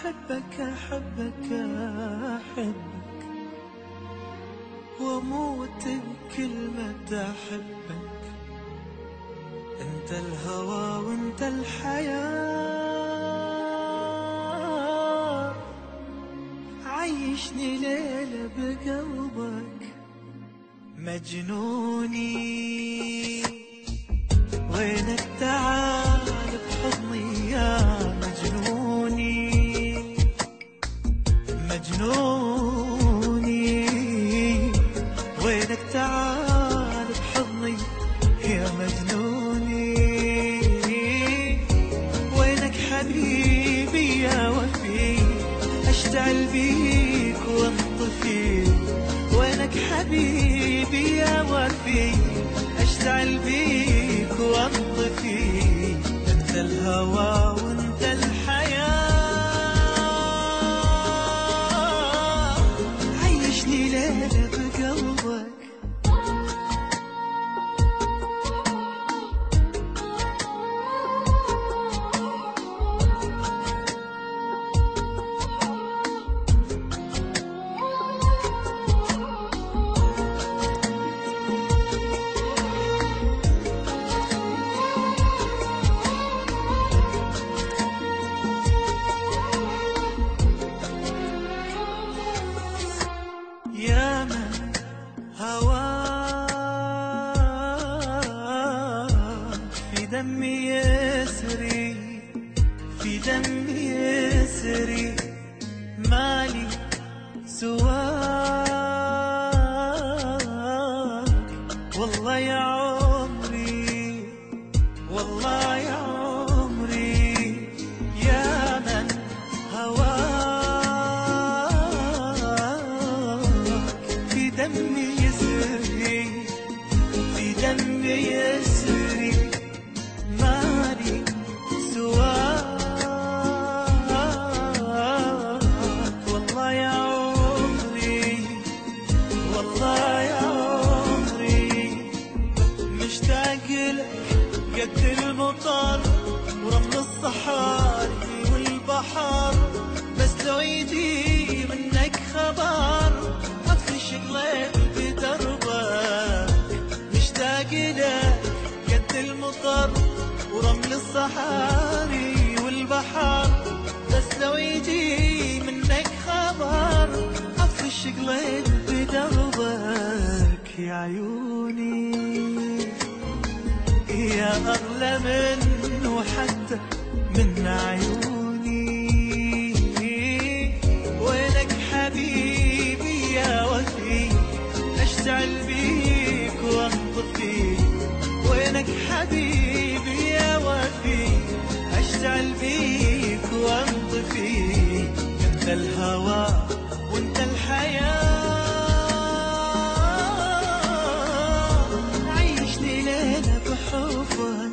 أحبك أحبك أحبك وأموت بكلمة أحبك. أنت الهوى وأنت الحياة، عيشني ليلة بقلبك مجنوني. وينك تعال بحضني يا مجنوني مجنوني. وينك تعال بحضني يا مجنوني. وينك حبيبي يا وفي أشتعل بيك وانطفي. وينك حبيبي يا وفي أشتعل بيك وانطفي. أنت الهوى وأنت الحياة، عيشني ليلة بقلبك. يا من هواك في دمي يسري، في دمي يسري. مالي سواك والله يا عمري، والله يا عمري. يا من في دمي يسري، في دمي يسري. مالي سواك والله يا عمري، والله يا عمري. مشتاق لك قد المطر ورمل الصحاري والبحر. بس لو يجي منك خبر أطفش قلبي بدربك. مشتاق لك قد المطر ورمل الصحاري والبحر. بس لو يجي منك خبر أطفش قلبي بدربك. يا عيوني يا أغلى منه حتى من عيوني. وينك حبيبي يا وفي أشتعل بيك وانطفي. وينك حبيبي يا وفي أشتعل بيك وانطفي. أنت الهوى وأنت الحياة، عيشني ليلة بحبك.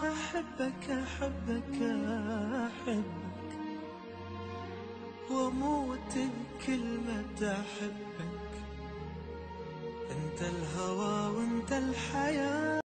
أحبك أحبك أحبك وأموت بكلمة أحبك. أنت الهوى وأنت الحياة.